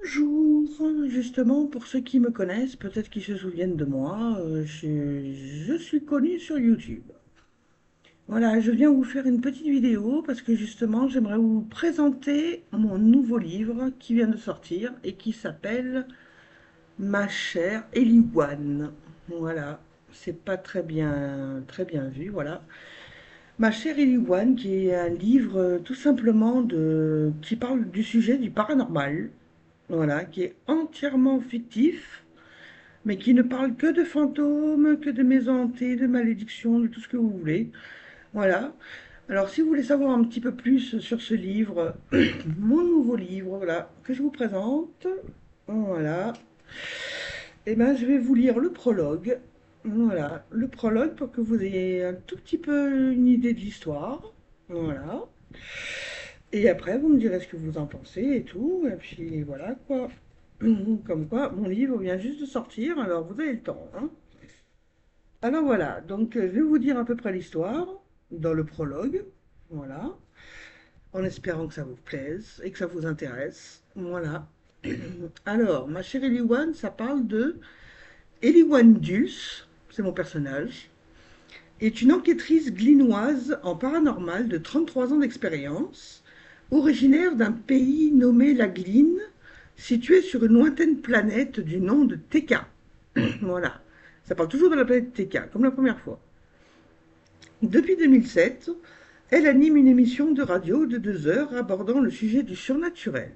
Bonjour, justement pour ceux qui me connaissent, peut-être qu'ils se souviennent de moi, je suis connue sur YouTube. Voilà, je viens vous faire une petite vidéo parce que justement j'aimerais vous présenter mon nouveau livre qui vient de sortir et qui s'appelle Ma chère Eliwane. Voilà, c'est pas très bien vu, voilà. Ma chère Eliwane, qui est un livre tout simplement qui parle du sujet du paranormal. Voilà, qui est entièrement fictif, mais qui ne parle que de fantômes, que de maisons hantées, de malédictions, de tout ce que vous voulez. Voilà. Alors, si vous voulez savoir un petit peu plus sur ce livre, mon nouveau livre, voilà, que je vous présente, voilà, eh ben, je vais vous lire le prologue. Voilà, le prologue pour que vous ayez un tout petit peu une idée de l'histoire. Voilà. Et après, vous me direz ce que vous en pensez et tout. Et puis voilà quoi. Comme quoi, mon livre vient juste de sortir, alors vous avez le temps, hein. Alors voilà, donc je vais vous dire à peu près l'histoire dans le prologue. Voilà. En espérant que ça vous plaise et que ça vous intéresse. Voilà. Alors, ma chère Eliwane, ça parle de Eliwane Dulce, c'est mon personnage, est une enquêtrice glinoise en paranormal de 33 ans d'expérience, originaire d'un pays nommé la Gline, situé sur une lointaine planète du nom de Teka. Voilà, ça parle toujours de la planète Teka, comme la première fois. Depuis 2007, elle anime une émission de radio de 2 heures abordant le sujet du surnaturel,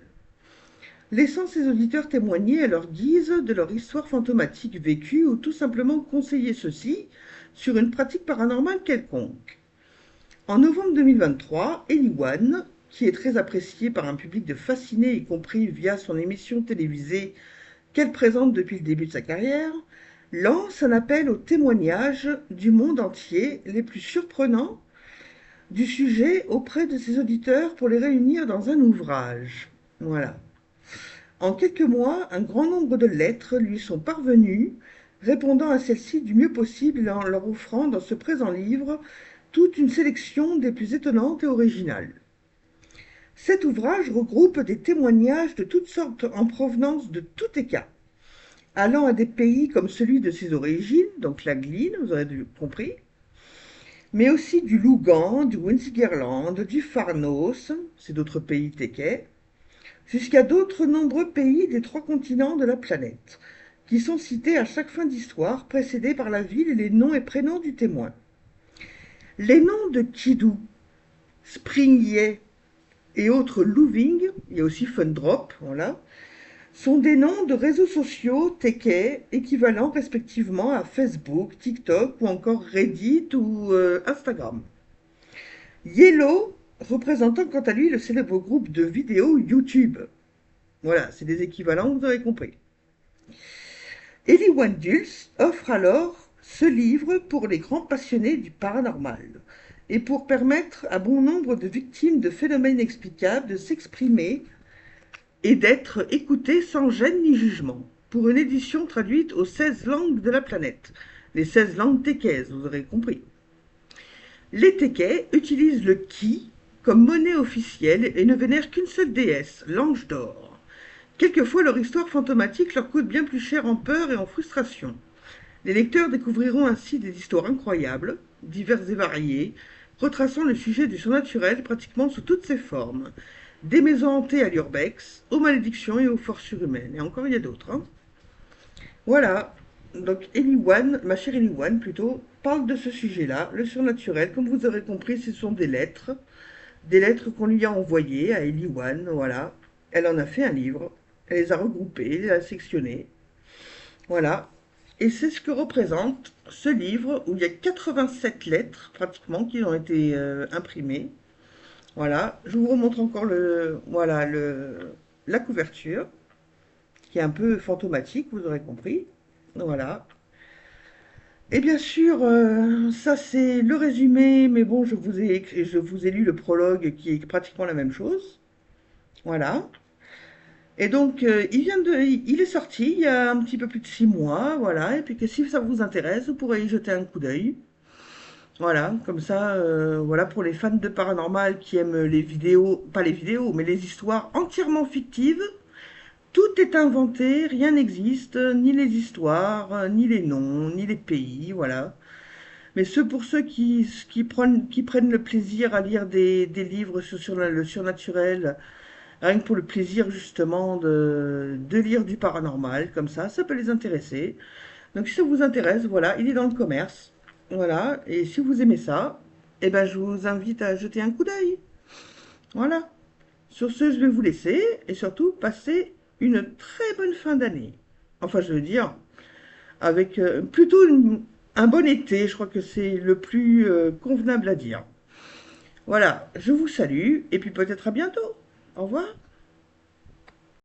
laissant ses auditeurs témoigner à leur guise de leur histoire fantomatique vécue ou tout simplement conseiller ceci sur une pratique paranormale quelconque. En novembre 2023, Eliwane, qui est très appréciée par un public de fascinés, y compris via son émission télévisée qu'elle présente depuis le début de sa carrière, lance un appel aux témoignages du monde entier les plus surprenants du sujet auprès de ses auditeurs pour les réunir dans un ouvrage. Voilà. En quelques mois, un grand nombre de lettres lui sont parvenues, répondant à celles-ci du mieux possible en leur offrant dans ce présent livre toute une sélection des plus étonnantes et originales. Cet ouvrage regroupe des témoignages de toutes sortes en provenance de tous écart, allant à des pays comme celui de ses origines, donc la Gline, vous aurez compris, mais aussi du Lougan, du Wunsigerland, du Farnos, c'est d'autres pays téquais, jusqu'à d'autres nombreux pays des 3 continents de la planète, qui sont cités à chaque fin d'histoire, précédés par la ville et les noms et prénoms du témoin. Les noms de Kidou, Springye et autres Louving, il y a aussi Fundrop, voilà, sont des noms de réseaux sociaux téquais équivalents respectivement à Facebook, TikTok ou encore Reddit ou Instagram. Yellow représentant quant à lui le célèbre groupe de vidéos YouTube. Voilà, c'est des équivalents, vous aurez compris. Ellie Dulce offre alors ce livre pour les grands passionnés du paranormal et pour permettre à bon nombre de victimes de phénomènes inexplicables de s'exprimer et d'être écoutées sans gêne ni jugement, pour une édition traduite aux 16 langues de la planète, les 16 langues tékaises, vous aurez compris. Les Tékais utilisent le ki comme monnaie officielle et ne vénèrent qu'une seule déesse, l'ange d'or. Quelquefois, leur histoire fantomatique leur coûte bien plus cher en peur et en frustration. Les lecteurs découvriront ainsi des histoires incroyables, diverses et variées, retraçant le sujet du surnaturel pratiquement sous toutes ses formes. Des maisons hantées à l'urbex, aux malédictions et aux forces surhumaines. Et encore, il y a d'autres, hein. Voilà. Donc, Eliwane, ma chère Eliwane plutôt, parle de ce sujet-là, le surnaturel. Comme vous aurez compris, ce sont des lettres qu'on lui a envoyées à Eliwane, voilà. Elle en a fait un livre, elle les a regroupées, elle les a sectionnées, voilà. Et c'est ce que représente ce livre où il y a 87 lettres pratiquement qui ont été imprimées. Voilà, je vous remontre encore la couverture qui est un peu fantomatique, vous aurez compris. Voilà. Et bien sûr, ça c'est le résumé, mais bon, je vous ai lu le prologue qui est pratiquement la même chose. Voilà. Et donc, il est sorti il y a un petit peu plus de 6 mois, voilà. Et puis que si ça vous intéresse, vous pourrez y jeter un coup d'œil. Voilà, comme ça, voilà, pour les fans de paranormal qui aiment les vidéos, pas les vidéos, mais les histoires entièrement fictives, Tout est inventé, rien n'existe, ni les histoires, ni les noms, ni les pays, voilà. Mais pour ceux qui prennent le plaisir à lire des livres sur le surnaturel, rien que pour le plaisir justement de lire du paranormal, comme ça peut les intéresser. Donc si ça vous intéresse, voilà, il est dans le commerce. Voilà, et si vous aimez ça, eh ben, je vous invite à jeter un coup d'œil. Voilà. Sur ce, je vais vous laisser et surtout passer une très bonne fin d'année. Enfin, je veux dire, avec plutôt un bon été, je crois que c'est le plus convenable à dire. Voilà, je vous salue et puis peut-être à bientôt. Au revoir.